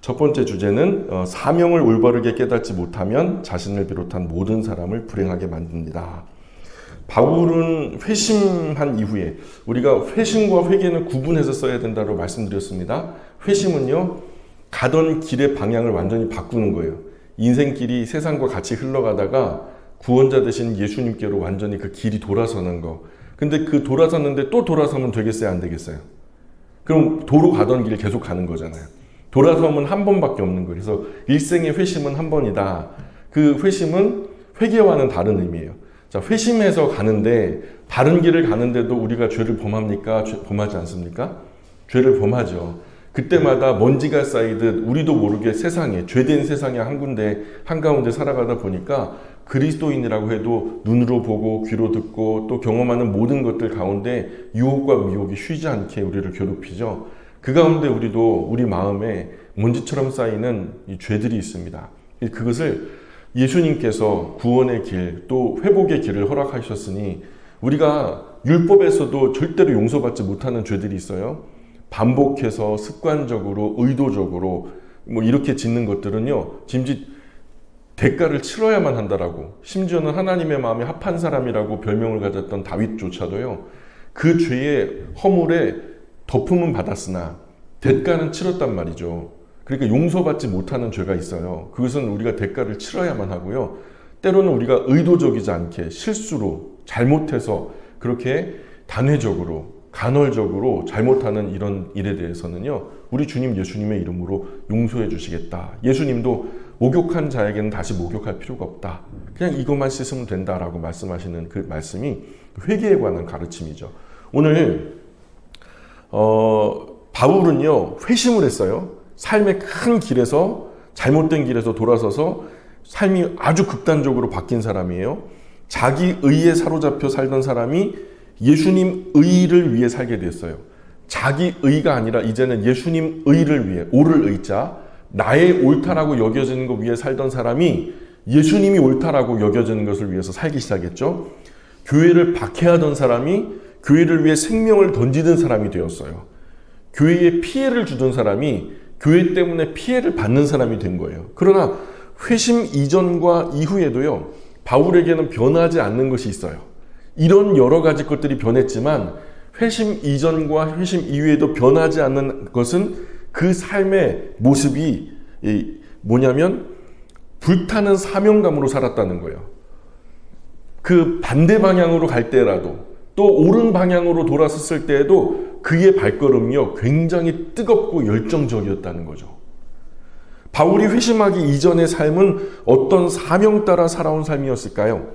첫 번째 주제는 사명을 올바르게 깨닫지 못하면 자신을 비롯한 모든 사람을 불행하게 만듭니다. 바울은 회심한 이후에 우리가 회심과 회개는 구분해서 써야 된다고 말씀드렸습니다. 회심은요, 가던 길의 방향을 완전히 바꾸는 거예요. 인생길이 세상과 같이 흘러가다가 구원자 되신 예수님께로 완전히 그 길이 돌아서는 거. 근데 그 돌아섰는데 또 돌아서면 되겠어요, 안 되겠어요? 그럼 도로 가던 길 계속 가는 거잖아요. 돌아서면 한 번밖에 없는 거예요. 그래서 일생의 회심은 한 번이다. 그 회심은 회개와는 다른 의미예요. 자, 회심해서 가는데 다른 길을 가는데도 우리가 죄를 범합니까? 범하지 않습니까? 죄를 범하죠. 그때마다 먼지가 쌓이듯 우리도 모르게 세상에, 죄된 세상에 한 군데 한가운데 살아가다 보니까 그리스도인이라고 해도 눈으로 보고 귀로 듣고 또 경험하는 모든 것들 가운데 유혹과 미혹이 쉬지 않게 우리를 괴롭히죠. 그 가운데 우리도 우리 마음에 먼지처럼 쌓이는 이 죄들이 있습니다. 그것을 예수님께서 구원의 길, 또 회복의 길을 허락하셨으니 우리가 율법에서도 절대로 용서받지 못하는 죄들이 있어요. 반복해서 습관적으로 의도적으로 뭐 이렇게 짓는 것들은요, 짐짓 대가를 치러야만 한다라고, 심지어는 하나님의 마음에 합한 사람이라고 별명을 가졌던 다윗조차도요, 그 죄의 허물에 덮음은 받았으나 대가는 치렀단 말이죠. 그러니까 용서받지 못하는 죄가 있어요. 그것은 우리가 대가를 치러야만 하고요, 때로는 우리가 의도적이지 않게 실수로 잘못해서 그렇게 단회적으로 간헐적으로 잘못하는 이런 일에 대해서는요, 우리 주님 예수님의 이름으로 용서해 주시겠다. 예수님도 목욕한 자에게는 다시 목욕할 필요가 없다. 그냥 이것만 씻으면 된다라고 말씀하시는 그 말씀이 회개에 관한 가르침이죠. 오늘 바울은요, 회심을 했어요. 삶의 큰 길에서, 잘못된 길에서 돌아서서 삶이 아주 극단적으로 바뀐 사람이에요. 자기 의에 사로잡혀 살던 사람이 예수님 의를 위해 살게 됐어요. 자기 의가 아니라 이제는 예수님 의를 위해, 옳을 의자, 나의 옳다라고 여겨지는 것 위해 살던 사람이 예수님이 옳다라고 여겨지는 것을 위해서 살기 시작했죠. 교회를 박해하던 사람이 교회를 위해 생명을 던지던 사람이 되었어요. 교회에 피해를 주던 사람이 교회 때문에 피해를 받는 사람이 된 거예요. 그러나 회심 이전과 이후에도요, 바울에게는 변하지 않는 것이 있어요. 이런 여러 가지 것들이 변했지만 회심 이전과 회심 이후에도 변하지 않는 것은 그 삶의 모습이 뭐냐면 불타는 사명감으로 살았다는 거예요. 그 반대 방향으로 갈 때라도, 또 옳은 방향으로 돌아섰을 때에도 그의 발걸음이요, 굉장히 뜨겁고 열정적이었다는 거죠. 바울이 회심하기 이전의 삶은 어떤 사명 따라 살아온 삶이었을까요?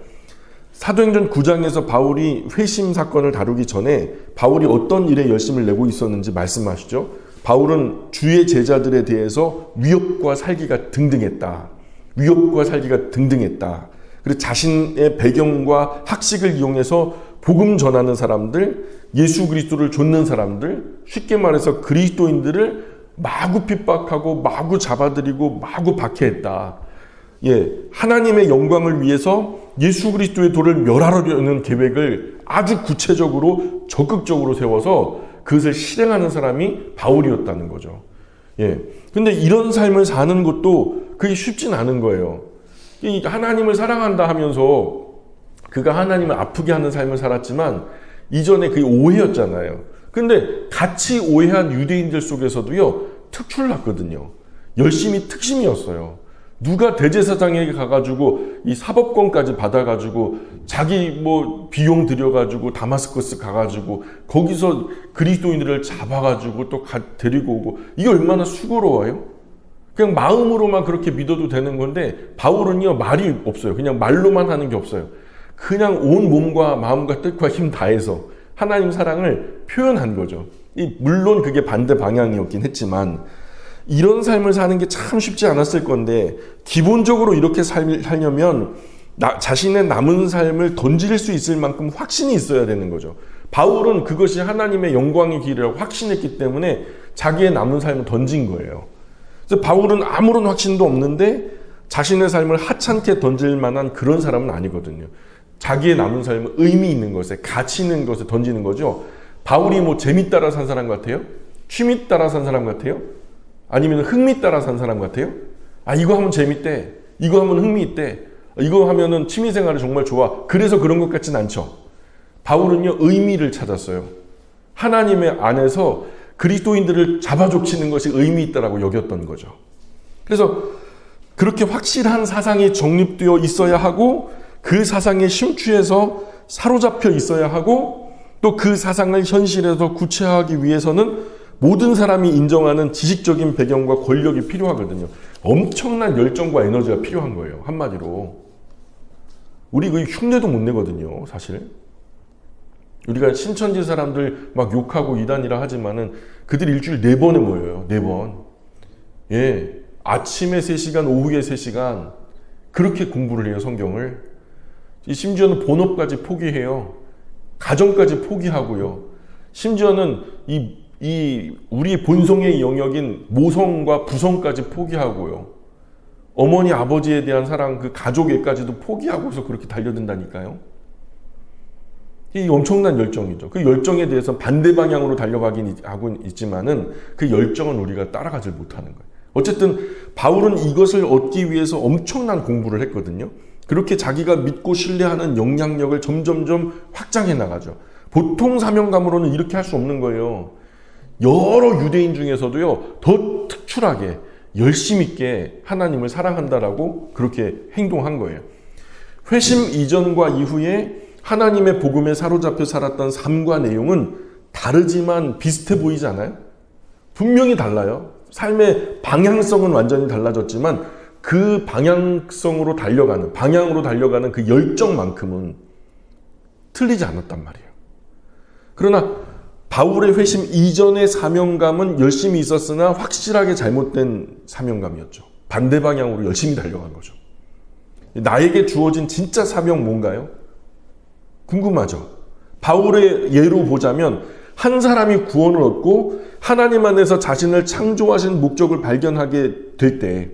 사도행전 9장에서 바울이 회심 사건을 다루기 전에 바울이 어떤 일에 열심을 내고 있었는지 말씀하시죠. 바울은 주의 제자들에 대해서 위협과 살기가 등등했다. 위협과 살기가 등등했다. 그리고 자신의 배경과 학식을 이용해서 복음 전하는 사람들, 예수 그리스도를 좇는 사람들, 쉽게 말해서 그리스도인들을 마구 핍박하고 마구 잡아들이고 마구 박해했다. 하나님의 영광을 위해서 예수 그리스도의 도를 멸하려는 계획을 아주 구체적으로 적극적으로 세워서 그것을 실행하는 사람이 바울이었다는 거죠. 근데 이런 삶을 사는 것도 그게 쉽진 않은 거예요. 하나님을 사랑한다 하면서 그가 하나님을 아프게 하는 삶을 살았지만 이전에 그게 오해였잖아요. 근데 같이 오해한 유대인들 속에서도요, 특출났거든요. 열심히 특심이었어요. 누가 대제사장에게 가가지고 이 사법권까지 받아가지고 자기 뭐 비용 들여가지고 다마스커스 가가지고 거기서 그리스도인들을 잡아가지고 또 데리고 오고, 이게 얼마나 수고로워요? 그냥 마음으로만 그렇게 믿어도 되는 건데 바울은요, 말이 없어요. 그냥 말로만 하는 게 없어요. 그냥 온 몸과 마음과 뜻과 힘 다해서 하나님 사랑을 표현한 거죠. 물론 그게 반대 방향이었긴 했지만 이런 삶을 사는 게 참 쉽지 않았을 건데, 기본적으로 이렇게 살려면 자신의 남은 삶을 던질 수 있을 만큼 확신이 있어야 되는 거죠. 바울은 그것이 하나님의 영광의 길이라고 확신했기 때문에 자기의 남은 삶을 던진 거예요. 그래서 바울은 아무런 확신도 없는데 자신의 삶을 하찮게 던질 만한 그런 사람은 아니거든요. 자기의 남은 삶은 의미 있는 것에, 가치 있는 것에 던지는 거죠. 바울이 뭐 재미 따라 산 사람 같아요? 취미 따라 산 사람 같아요? 아니면 흥미 따라 산 사람 같아요? 아, 이거 하면 재밌대. 이거 하면 흥미 있대. 이거 하면은 취미생활이 정말 좋아. 그래서 그런 것 같진 않죠. 바울은요, 의미를 찾았어요. 하나님의 안에서 그리스도인들을 잡아족치는 것이 의미 있다라고 여겼던 거죠. 그래서 그렇게 확실한 사상이 정립되어 있어야 하고, 그 사상에 심취해서 사로잡혀 있어야 하고, 또 그 사상을 현실에서 구체화하기 위해서는 모든 사람이 인정하는 지식적인 배경과 권력이 필요하거든요. 엄청난 열정과 에너지가 필요한 거예요. 한마디로. 우리 그 흉내도 못 내거든요, 사실. 우리가 신천지 사람들 막 욕하고 이단이라 하지만은 그들이 일주일 4번에 모여요. 4번. 예. 아침에 3시간, 오후에 3시간. 그렇게 공부를 해요, 성경을. 심지어는 본업까지 포기해요. 가정까지 포기하고요. 심지어는 우리 본성의 영역인 모성과 부성까지 포기하고요. 어머니, 아버지에 대한 사랑, 그 가족애까지도 포기하고서 그렇게 달려든다니까요. 이 엄청난 열정이죠. 그 열정에 대해서 반대 방향으로 달려가긴 하고 있지만은 그 열정은 우리가 따라가질 못하는 거예요. 어쨌든 바울은 이것을 얻기 위해서 엄청난 공부를 했거든요. 그렇게 자기가 믿고 신뢰하는 영향력을 점점점 확장해 나가죠. 보통 사명감으로는 이렇게 할 수 없는 거예요. 여러 유대인 중에서도요, 더 특출하게 열심 있게 하나님을 사랑한다라고 그렇게 행동한 거예요. 회심 이전과 이후에 하나님의 복음에 사로잡혀 살았던 삶과 내용은 다르지만 비슷해 보이지 않아요? 분명히 달라요. 삶의 방향성은 완전히 달라졌지만 그 방향으로 달려가는 그 열정만큼은 틀리지 않았단 말이에요. 그러나 바울의 회심 이전의 사명감은 열심히 있었으나 확실하게 잘못된 사명감이었죠. 반대 방향으로 열심히 달려간 거죠. 나에게 주어진 진짜 사명 뭔가요? 궁금하죠? 바울의 예로 보자면 한 사람이 구원을 얻고 하나님 안에서 자신을 창조하신 목적을 발견하게 될 때,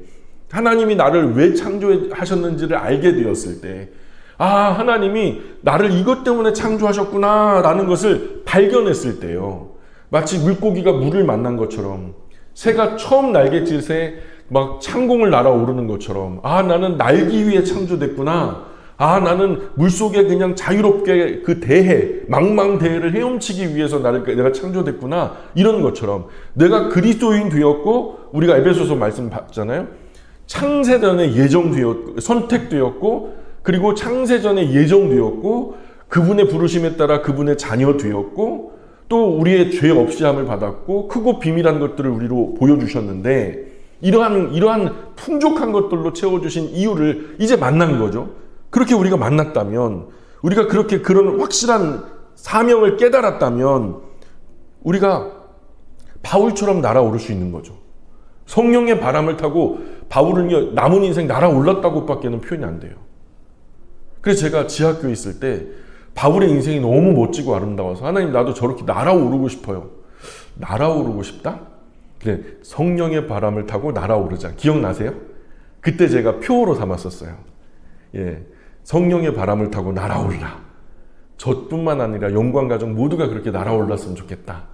하나님이 나를 왜 창조하셨는지를 알게 되었을 때, 아, 하나님이 나를 이것 때문에 창조하셨구나 라는 것을 발견했을 때요. 마치 물고기가 물을 만난 것처럼, 새가 처음 날갯짓에 막 창공을 날아오르는 것처럼, 아, 나는 날기 위해 창조됐구나. 아, 나는 물속에 그냥 자유롭게 그 망망대해를 헤엄치기 위해서 내가 창조됐구나. 이런 것처럼 내가 그리스도인 되었고, 우리가 에베소서 말씀 봤잖아요. 창세전에 선택되었고, 그리고 창세전에 예정되었고, 그분의 부르심에 따라 그분의 자녀 되었고, 또 우리의 죄 없이함을 받았고, 크고 비밀한 것들을 우리로 보여주셨는데, 이러한 풍족한 것들로 채워주신 이유를 이제 만난 거죠. 그렇게 우리가 만났다면, 우리가 그렇게 그런 확실한 사명을 깨달았다면, 우리가 바울처럼 날아오를 수 있는 거죠. 성령의 바람을 타고 바울은 남은 인생 날아올랐다고밖에는 표현이 안 돼요. 그래서 제가 지하교에 있을 때 바울의 인생이 너무 멋지고 아름다워서, 하나님, 나도 저렇게 날아오르고 싶어요. 날아오르고 싶다? 그래, 성령의 바람을 타고 날아오르자. 기억나세요? 그때 제가 표어로 삼았었어요. 예, 성령의 바람을 타고 날아올라. 저뿐만 아니라 영광가족 모두가 그렇게 날아올랐으면 좋겠다.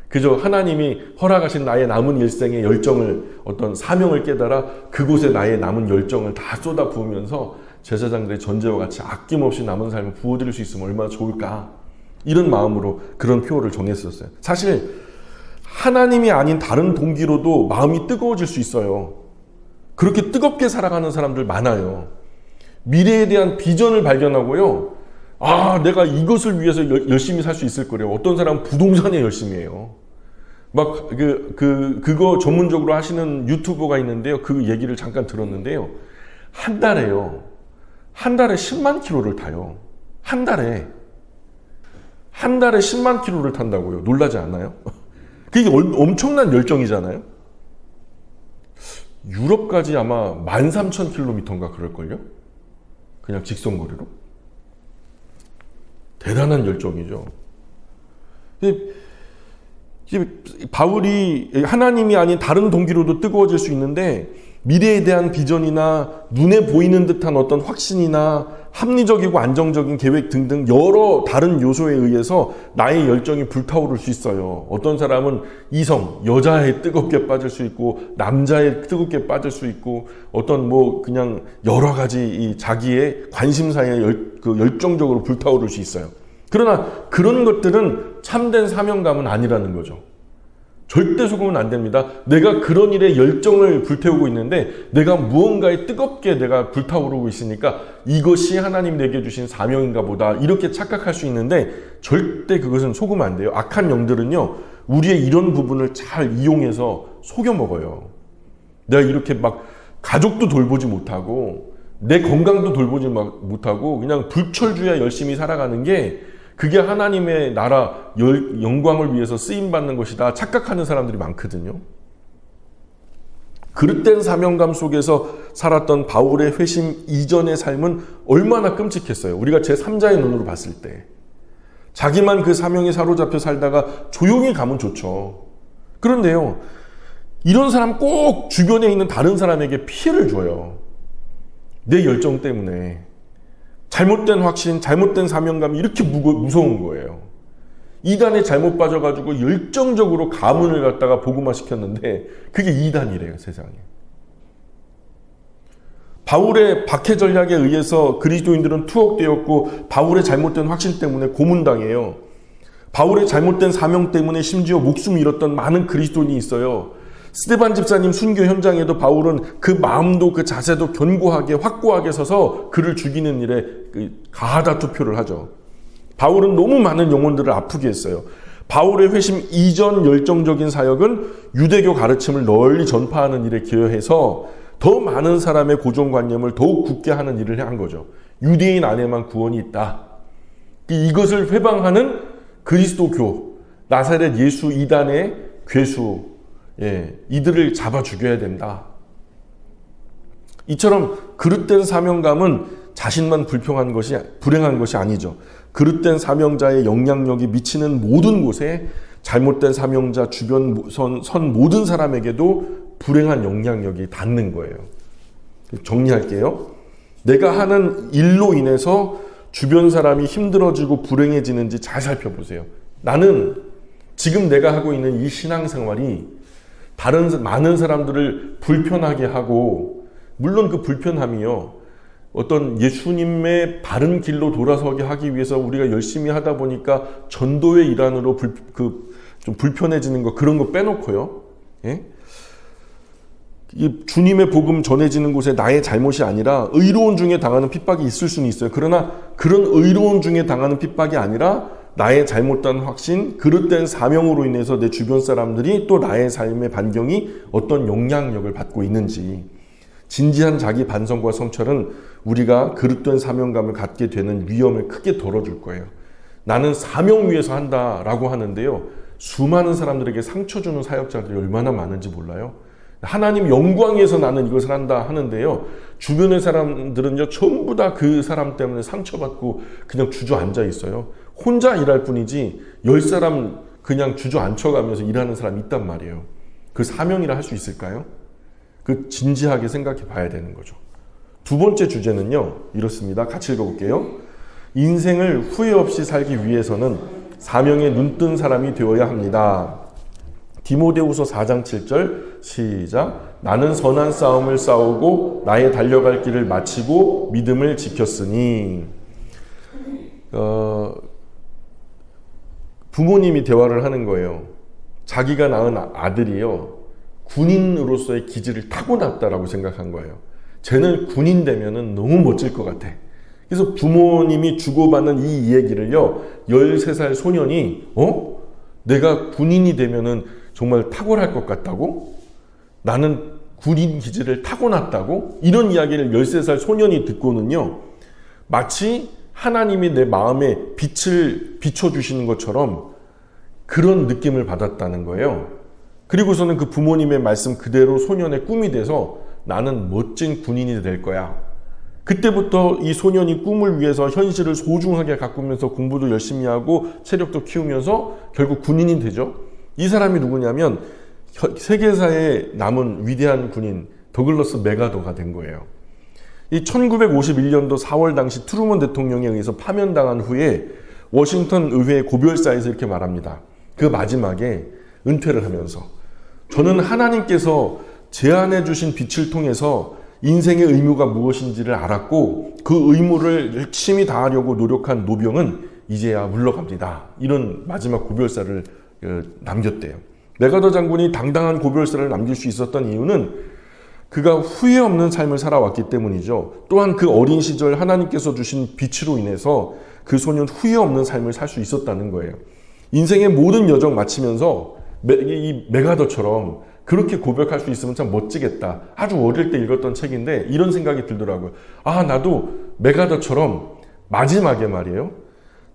그저 하나님이 허락하신 나의 남은 일생의 열정을, 어떤 사명을 깨달아 그곳에 나의 남은 열정을 다 쏟아 부으면서 제사장들의 전제와 같이 아낌없이 남은 삶을 부어드릴 수 있으면 얼마나 좋을까. 이런 마음으로 그런 표어를 정했었어요. 사실 하나님이 아닌 다른 동기로도 마음이 뜨거워질 수 있어요. 그렇게 뜨겁게 살아가는 사람들 많아요. 미래에 대한 비전을 발견하고요. 아, 내가 이것을 위해서 열심히 살 수 있을 거래요. 어떤 사람은 부동산에 열심히 해요. 막 그거 전문적으로 하시는 유튜버가 있는데요. 그 얘기를 잠깐 들었는데요. 한 달에 10만 킬로를 타요. 한 달에 10만 킬로를 탄다고요. 놀라지 않나요? 그게 엄청난 열정이잖아요. 유럽까지 아마 13,000km인가 그럴걸요? 그냥 직선거리로. 대단한 열정이죠. 바울이 하나님이 아닌 다른 동기로도 뜨거워질 수 있는데, 미래에 대한 비전이나 눈에 보이는 듯한 어떤 확신이나 합리적이고 안정적인 계획 등등 여러 다른 요소에 의해서 나의 열정이 불타오를 수 있어요. 어떤 사람은 이성, 여자에 뜨겁게 빠질 수 있고 남자에 뜨겁게 빠질 수 있고 어떤 그냥 여러 가지 이 자기의 관심사에 열정적으로 불타오를 수 있어요. 그러나 그런 것들은 참된 사명감은 아니라는 거죠. 절대 속으면 안 됩니다. 내가 그런 일에 열정을 불태우고 있는데 내가 무언가에 뜨겁게 내가 불타오르고 있으니까 이것이 하나님 내게 주신 사명인가 보다 이렇게 착각할 수 있는데 절대 그것은 속으면 안 돼요. 악한 영들은요. 우리의 이런 부분을 잘 이용해서 속여 먹어요. 내가 이렇게 막 가족도 돌보지 못하고 내 건강도 돌보지 못하고 그냥 불철주야 열심히 살아가는 게 그게 하나님의 나라 영광을 위해서 쓰임받는 것이다 착각하는 사람들이 많거든요. 그릇된 사명감 속에서 살았던 바울의 회심 이전의 삶은 얼마나 끔찍했어요. 우리가 제3자의 눈으로 봤을 때. 자기만 그 사명에 사로잡혀 살다가 조용히 가면 좋죠. 그런데요. 이런 사람 꼭 주변에 있는 다른 사람에게 피해를 줘요. 내 열정 때문에. 잘못된 확신, 잘못된 사명감이 이렇게 무서운 거예요. 이단에 잘못 빠져가지고 열정적으로 가문을 갖다가 복음화시켰는데 그게 이단이래요, 세상에. 바울의 박해 전략에 의해서 그리스도인들은 투옥되었고 바울의 잘못된 확신 때문에 고문당해요. 바울의 잘못된 사명 때문에 심지어 목숨을 잃었던 많은 그리스도인이 있어요. 스데반 집사님 순교 현장에도 바울은 그 마음도 그 자세도 견고하게 확고하게 서서 그를 죽이는 일에 가하다 투표를 하죠. 바울은 너무 많은 영혼들을 아프게 했어요. 바울의 회심 이전 열정적인 사역은 유대교 가르침을 널리 전파하는 일에 기여해서 더 많은 사람의 고정관념을 더욱 굳게 하는 일을 한 거죠. 유대인 안에만 구원이 있다. 이것을 회방하는 그리스도교, 나사렛 예수 이단의 괴수, 이들을 잡아 죽여야 된다. 이처럼 그릇된 사명감은 자신만 불행한 것이 아니죠. 그릇된 사명자의 영향력이 미치는 모든 곳에 잘못된 사명자 주변 선 모든 사람에게도 불행한 영향력이 닿는 거예요. 정리할게요. 내가 하는 일로 인해서 주변 사람이 힘들어지고 불행해지는지 잘 살펴보세요. 나는 지금 내가 하고 있는 이 신앙생활이 많은 사람들을 불편하게 하고, 물론 그 불편함이요, 어떤 예수님의 바른 길로 돌아서게 하기 위해서 우리가 열심히 하다 보니까 전도의 일환으로 좀 불편해지는 거, 그런 거 빼놓고요. 예? 이 주님의 복음 전해지는 곳에 나의 잘못이 아니라 의로운 중에 당하는 핍박이 있을 수는 있어요. 그러나 그런 의로운 중에 당하는 핍박이 아니라 나의 잘못된 확신, 그릇된 사명으로 인해서 내 주변 사람들이 또 나의 삶의 반경이 어떤 영향력을 받고 있는지, 진지한 자기 반성과 성찰은 우리가 그릇된 사명감을 갖게 되는 위험을 크게 덜어줄 거예요. 나는 사명 위해서 한다라고 하는데요. 수많은 사람들에게 상처 주는 사역자들이 얼마나 많은지 몰라요. 하나님 영광 위해서 나는 이것을 한다 하는데요. 주변의 사람들은요, 전부 다 그 사람 때문에 상처받고 그냥 주저앉아 있어요. 혼자 일할 뿐이지 10사람 그냥 주저앉혀가면서 일하는 사람이 있단 말이에요. 그 사명이라 할 수 있을까요? 그 진지하게 생각해 봐야 되는 거죠. 두 번째 주제는요, 이렇습니다. 같이 읽어볼게요. 인생을 후회 없이 살기 위해서는 사명에 눈뜬 사람이 되어야 합니다. 디모데후서 4장 7절 시작. 나는 선한 싸움을 싸우고 나의 달려갈 길을 마치고 믿음을 지켰으니. 부모님이 대화를 하는 거예요. 자기가 낳은 아들이요, 군인으로서의 기질을 타고났다라고 생각한 거예요. 쟤는 군인 되면은 너무 멋질 것 같아. 그래서 부모님이 주고받는 이 이야기를요, 13살 소년이 내가 군인이 되면은 정말 탁월할 것 같다고? 나는 군인 기질을 타고났다고? 이런 이야기를 13살 소년이 듣고는요, 마치 하나님이 내 마음에 빛을 비춰주시는 것처럼 그런 느낌을 받았다는 거예요. 그리고서는 그 부모님의 말씀 그대로 소년의 꿈이 돼서 나는 멋진 군인이 될 거야. 그때부터 이 소년이 꿈을 위해서 현실을 소중하게 가꾸면서 공부도 열심히 하고 체력도 키우면서 결국 군인이 되죠. 이 사람이 누구냐면 세계사에 남은 위대한 군인 더글러스 메가더가 된 거예요. 이 1951년도 4월 당시 트루먼 대통령에 의해서 파면당한 후에 워싱턴 의회 고별사에서 이렇게 말합니다. 그 마지막에 은퇴를 하면서 저는 하나님께서 제안해 주신 빛을 통해서 인생의 의무가 무엇인지를 알았고 그 의무를 열심히 다하려고 노력한 노병은 이제야 물러갑니다. 이런 마지막 고별사를 남겼대요. 메가더 장군이 당당한 고별사를 남길 수 있었던 이유는 그가 후회 없는 삶을 살아왔기 때문이죠. 또한 그 어린 시절 하나님께서 주신 빛으로 인해서 그 소년 후회 없는 삶을 살 수 있었다는 거예요. 인생의 모든 여정 마치면서 이 메가더처럼 그렇게 고백할 수 있으면 참 멋지겠다. 아주 어릴 때 읽었던 책인데 이런 생각이 들더라고요. 아, 나도 메가더처럼 마지막에 말이에요.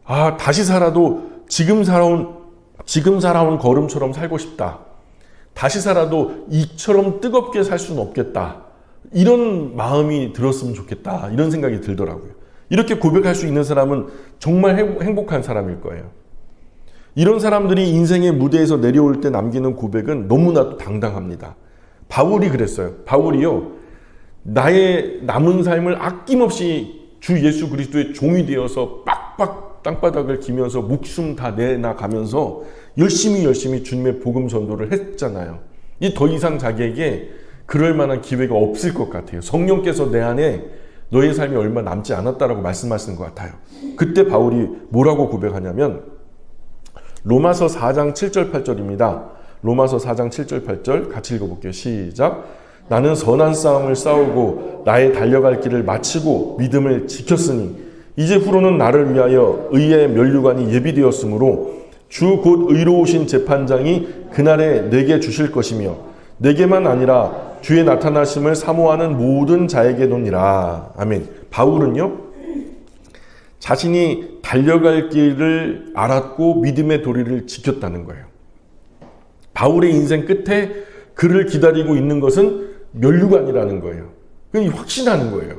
아, 다시 살아도 지금 살아온 걸음처럼 살고 싶다. 다시 살아도 이처럼 뜨겁게 살 수는 없겠다. 이런 마음이 들었으면 좋겠다. 이런 생각이 들더라고요. 이렇게 고백할 수 있는 사람은 정말 행복한 사람일 거예요. 이런 사람들이 인생의 무대에서 내려올 때 남기는 고백은 너무나도 당당합니다. 바울이 그랬어요. 바울이요, 나의 남은 삶을 아낌없이 주 예수 그리스도의 종이 되어서 빡빡 땅바닥을 기면서 목숨 다 내놔가면서 열심히 주님의 복음 전도를 했잖아요. 이 더 이상 자기에게 그럴 만한 기회가 없을 것 같아요. 성령께서 내 안에 너의 삶이 얼마 남지 않았다라고 말씀하시는 것 같아요. 그때 바울이 뭐라고 고백하냐면 로마서 4장 7절 8절입니다. 로마서 4장 7절 8절 같이 읽어볼게요. 시작. 나는 선한 싸움을 싸우고 나의 달려갈 길을 마치고 믿음을 지켰으니 이제 후로는 나를 위하여 의의 면류관이 예비되었으므로 주 곧 의로우신 재판장이 그날에 내게 주실 것이며 내게만 아니라 주의 나타나심을 사모하는 모든 자에게도니라. 아멘. 바울은요, 자신이 달려갈 길을 알았고 믿음의 도리를 지켰다는 거예요. 바울의 인생 끝에 그를 기다리고 있는 것은 면류관이라는 거예요. 그게 확신하는 거예요.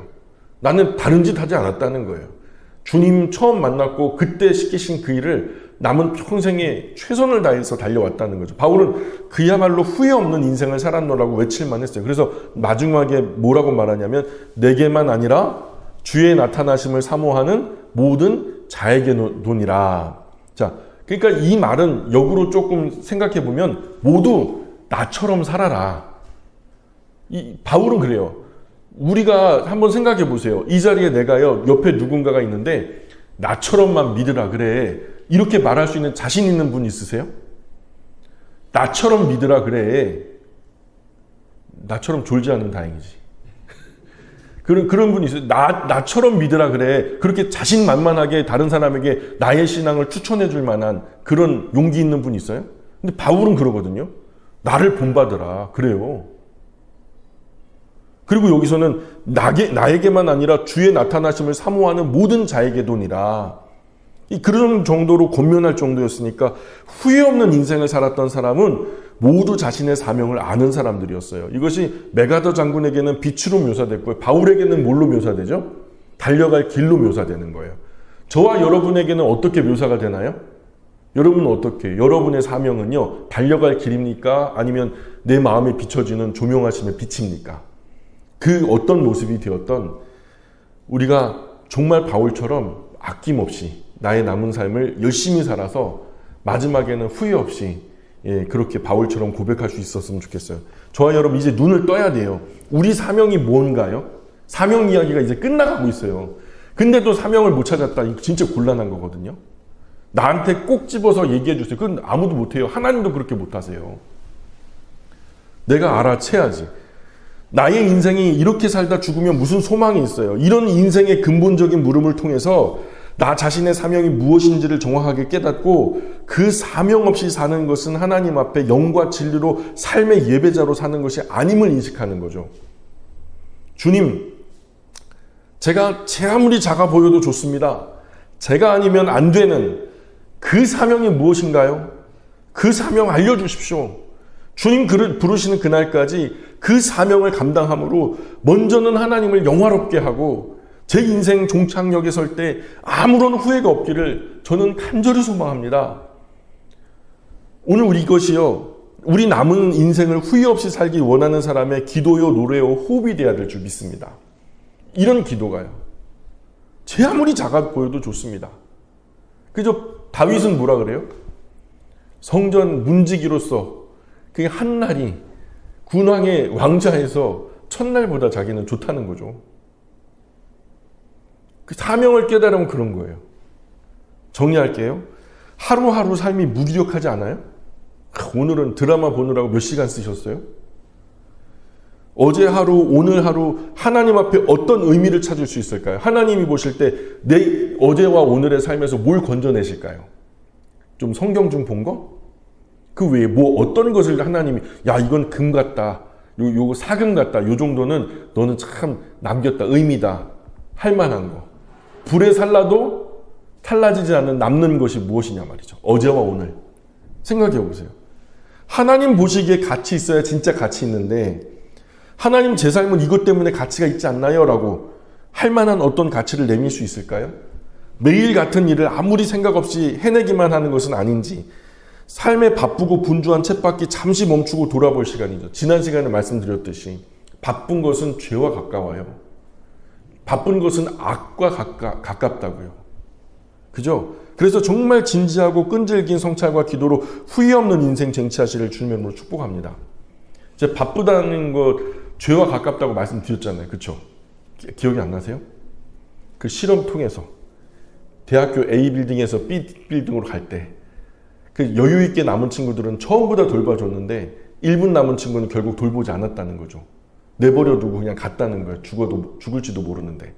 나는 다른 짓 하지 않았다는 거예요. 주님 처음 만났고 그때 시키신 그 일을 남은 평생에 최선을 다해서 달려왔다는 거죠. 바울은 그야말로 후회 없는 인생을 살았노라고 외칠만 했어요. 그래서 마지막에 뭐라고 말하냐면 내게만 아니라 주의 나타나심을 사모하는 모든 자에게도니라. 자, 그러니까 이 말은 역으로 조금 생각해 보면 모두 나처럼 살아라. 바울은 그래요. 우리가 한번 생각해 보세요. 이 자리에 내가요, 옆에 누군가가 있는데 나처럼만 믿으라 그래. 이렇게 말할 수 있는 자신 있는 분 있으세요? 나처럼 믿으라 그래. 나처럼 졸지 않으면 다행이지. 그런 분이 있어요. 나처럼 믿으라 그래. 그렇게 자신만만하게 다른 사람에게 나의 신앙을 추천해 줄 만한 그런 용기 있는 분이 있어요? 근데 바울은 그러거든요. 나를 본받으라. 그래요. 그리고 여기서는 나에게만 아니라 주의 나타나심을 사모하는 모든 자에게도니라. 그런 정도로 권면할 정도였으니까 후회 없는 인생을 살았던 사람은 모두 자신의 사명을 아는 사람들이었어요. 이것이 메가더 장군에게는 빛으로 묘사됐고요. 바울에게는 뭘로 묘사되죠? 달려갈 길로 묘사되는 거예요. 저와 여러분에게는 어떻게 묘사가 되나요? 여러분은 어떻게? 여러분의 사명은요, 달려갈 길입니까? 아니면 내 마음에 비춰지는 조명하심의 빛입니까? 그 어떤 모습이 되었던 우리가 정말 바울처럼 아낌없이 나의 남은 삶을 열심히 살아서 마지막에는 후회 없이 그렇게 바울처럼 고백할 수 있었으면 좋겠어요. 저와 여러분 이제 눈을 떠야 돼요. 우리 사명이 뭔가요? 사명 이야기가 이제 끝나가고 있어요. 근데도 사명을 못 찾았다. 이거 진짜 곤란한 거거든요. 나한테 꼭 집어서 얘기해 주세요. 그건 아무도 못해요. 하나님도 그렇게 못하세요. 내가 알아채야지. 나의 인생이 이렇게 살다 죽으면 무슨 소망이 있어요? 이런 인생의 근본적인 물음을 통해서 나 자신의 사명이 무엇인지를 정확하게 깨닫고 그 사명 없이 사는 것은 하나님 앞에 영과 진리로 삶의 예배자로 사는 것이 아님을 인식하는 거죠. 주님, 제가 제 아무리 작아 보여도 좋습니다. 제가 아니면 안 되는 그 사명이 무엇인가요? 그 사명 알려주십시오. 주님 부르시는 그날까지 그 사명을 감당함으로 먼저는 하나님을 영화롭게 하고 제 인생 종착역에 설 때 아무런 후회가 없기를 저는 간절히 소망합니다. 오늘 우리 남은 인생을 후회 없이 살기 원하는 사람의 기도요, 노래요, 호흡이 돼야 될 줄 믿습니다. 이런 기도가요. 제 아무리 작아 보여도 좋습니다. 그저 다윗은 뭐라 그래요? 성전 문지기로서 그게 한 날이 군왕의 왕좌에서 첫날보다 자기는 좋다는 거죠. 그 사명을 깨달으면 그런 거예요. 정리할게요. 하루하루 삶이 무기력하지 않아요? 오늘은 드라마 보느라고 몇 시간 쓰셨어요? 어제 하루, 오늘 하루 하나님 앞에 어떤 의미를 찾을 수 있을까요? 하나님이 보실 때 내 어제와 오늘의 삶에서 뭘 건져내실까요? 좀 성경 좀 본 거? 그 외에 뭐 어떤 것을 하나님이 야 이건 금 같다, 요거 사금 같다, 요 정도는 너는 참 남겼다, 의미다 할 만한 거. 불에 살라도 탈라지지 않는 남는 것이 무엇이냐 말이죠. 어제와 오늘 생각해 보세요. 하나님 보시기에 가치 있어야 진짜 가치 있는데 하나님 제 삶은 이것 때문에 가치가 있지 않나요? 라고 할 만한 어떤 가치를 내밀 수 있을까요? 매일 같은 일을 아무리 생각 없이 해내기만 하는 것은 아닌지 삶에 바쁘고 분주한 쳇바퀴 잠시 멈추고 돌아볼 시간이죠. 지난 시간에 말씀드렸듯이 바쁜 것은 죄와 가까워요. 바쁜 것은 악과 가깝다고요. 그죠? 그래서 정말 진지하고 끈질긴 성찰과 기도로 후회 없는 인생 쟁취하시를 주님으로 축복합니다. 이제 바쁘다는 것 죄와 가깝다고 말씀드렸잖아요. 그렇죠? 기억이 안 나세요? 그 실험통에서 대학교 A 빌딩에서 B 빌딩으로 갈 때 그 여유 있게 남은 친구들은 전부 다 돌봐줬는데 1분 남은 친구는 결국 돌보지 않았다는 거죠. 내버려 두고 그냥 갔다는 거예요. 죽을지도 모르는데.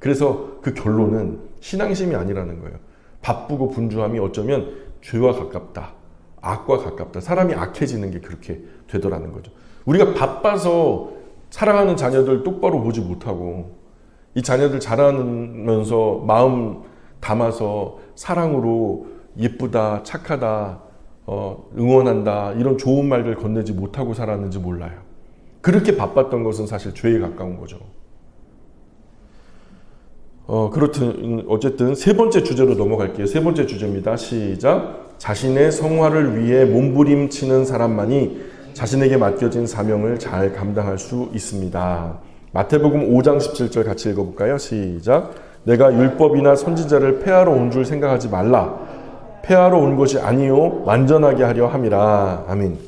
그래서 그 결론은 신앙심이 아니라는 거예요. 바쁘고 분주함이 어쩌면 죄와 가깝다. 악과 가깝다. 사람이 악해지는 게 그렇게 되더라는 거죠. 우리가 바빠서 사랑하는 자녀들 똑바로 보지 못하고 이 자녀들 자라면서 마음 담아서 사랑으로 예쁘다, 착하다, 응원한다 이런 좋은 말들 건네지 못하고 살았는지 몰라요. 그렇게 바빴던 것은 사실 죄에 가까운 거죠. 그렇든 어쨌든 세 번째 주제로 넘어갈게요. 세 번째 주제입니다. 시작. 자신의 성화를 위해 몸부림치는 사람만이 자신에게 맡겨진 사명을 잘 감당할 수 있습니다. 마태복음 5장 17절 같이 읽어볼까요? 시작. 내가 율법이나 선지자를 폐하러 온 줄 생각하지 말라. 폐하러 온 것이 아니요 완전하게 하려 함이라. 아멘.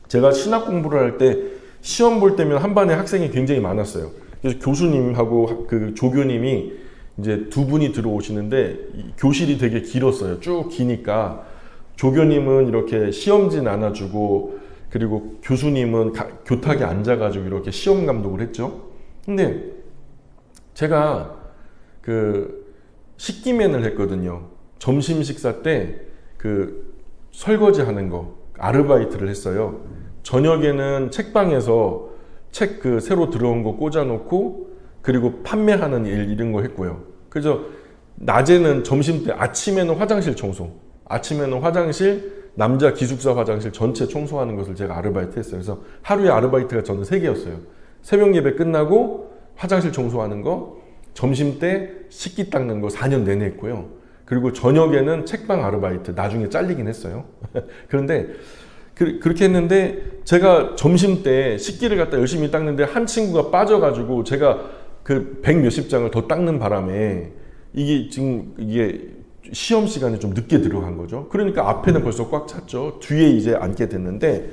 제가 신학 공부를 할 때 시험 볼 때면 한 반에 학생이 굉장히 많았어요. 그래서 교수님하고 그 조교님이 이제 두 분이 들어오시는데 교실이 되게 길었어요. 쭉 기니까 조교님은 이렇게 시험지 나눠주고 그리고 교수님은 교탁에 앉아가지고 이렇게 시험 감독을 했죠. 근데 제가 그 식기맨을 했거든요. 점심 식사 때 그 설거지 하는 거 아르바이트를 했어요. 저녁에는 책방에서 책 그 새로 들어온 거 꽂아놓고 그리고 판매하는 일 이런 거 했고요. 그래서 낮에는 점심 때 아침에는 화장실 청소, 아침에는 화장실 남자 기숙사 화장실 전체 청소하는 것을 제가 아르바이트 했어요. 그래서 하루에 아르바이트가 저는 3개였어요. 새벽 예배 끝나고 화장실 청소하는 거, 점심 때 식기 닦는 거 4년 내내 했고요. 그리고 저녁에는 책방 아르바이트, 나중에 잘리긴 했어요. 그런데 그렇게 했는데 제가 점심 때 식기를 갖다 열심히 닦는데 한 친구가 빠져가지고 제가 그 100 몇십 장을 더 닦는 바람에 이게 시험 시간에 좀 늦게 들어간 거죠. 그러니까 앞에는 벌써 꽉 찼죠. 뒤에 이제 앉게 됐는데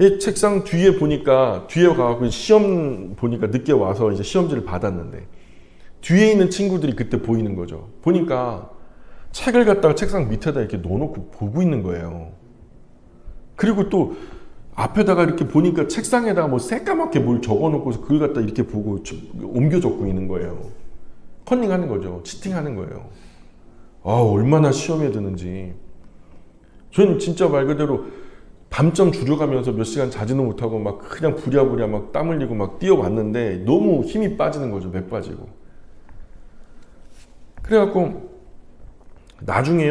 이 책상 뒤에 보니까 뒤에 가고 시험 보니까 늦게 와서 이제 시험지를 받았는데 뒤에 있는 친구들이 그때 보이는 거죠. 보니까 책을 갖다가 책상 밑에다 이렇게 넣어놓고 보고 있는 거예요. 그리고 또 앞에다가 이렇게 보니까 책상에다가 뭐 새까맣게 뭘 적어놓고서 그걸 갖다 이렇게 보고 옮겨 적고 있는 거예요. 컨닝하는 거죠. 치팅하는 거예요. 얼마나 시험에 드는지. 저는 진짜 말 그대로 밤점 줄여가면서 몇 시간 자지는 못하고 막 그냥 부랴부랴 막 땀 흘리고 막 뛰어왔는데 너무 힘이 빠지는 거죠. 맥 빠지고. 그래갖고 나중에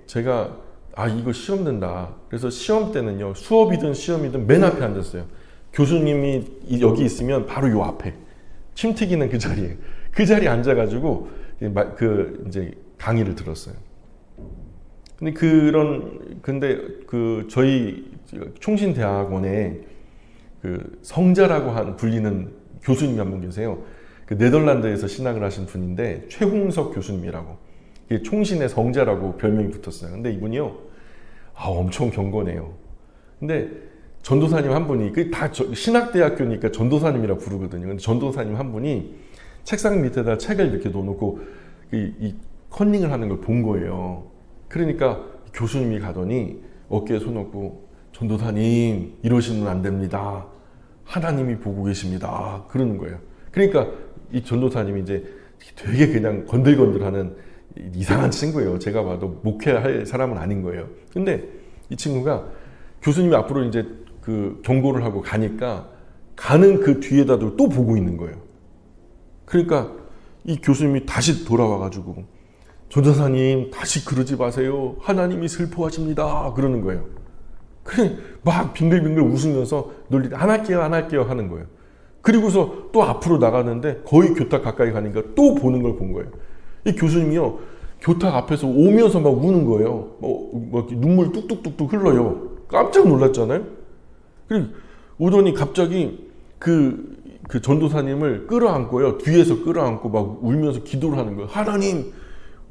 제가 이거 시험 된다. 그래서 시험 때는요, 수업이든 시험이든 맨 앞에 앉았어요. 교수님이 여기 있으면 바로 요 앞에, 침 튀기는 그 자리에, 그 자리에 앉아가지고 이제 강의를 들었어요. 근데 저희 총신대학원에 그 성자라고 불리는 교수님이 한 분 계세요. 그 네덜란드에서 신학을 하신 분인데 최홍석 교수님이라고. 이게 총신의 성자라고 별명이 붙었어요. 근데 이분이요, 엄청 경건해요. 근데 전도사님 한 분이, 다 신학대학교니까 전도사님이라 부르거든요. 근데 전도사님 한 분이 책상 밑에다 책을 이렇게 놓아놓고 이 컨닝을 하는 걸 본 거예요. 그러니까 교수님이 가더니 어깨에 손 얹고, 전도사님 이러시면 안 됩니다. 하나님이 보고 계십니다. 그러는 거예요. 그러니까 이 전도사님이 이제 되게 그냥 건들건들하는 이상한 친구예요. 제가 봐도 목회할 사람은 아닌 거예요. 근데 이 친구가 교수님이 앞으로 이제 그 경고를 하고 가니까 가는 그 뒤에다도 또 보고 있는 거예요. 그러니까 이 교수님이 다시 돌아와가지고, 전도사님 다시 그러지 마세요. 하나님이 슬퍼하십니다. 그러는 거예요. 그래 막 빙글빙글 웃으면서 논리 안 할게요 하는 거예요. 그리고서 또 앞으로 나가는데 거의 교탁 가까이 가니까 또 보는 걸 본 거예요. 이 교수님이요, 교탁 앞에서 오면서 막 우는 거예요. 눈물 뚝뚝뚝뚝 흘러요. 깜짝 놀랐잖아요. 그리고 오더니 갑자기 그 전도사님을 끌어안고요, 뒤에서 끌어안고 막 울면서 기도를 하는 거예요. 하나님,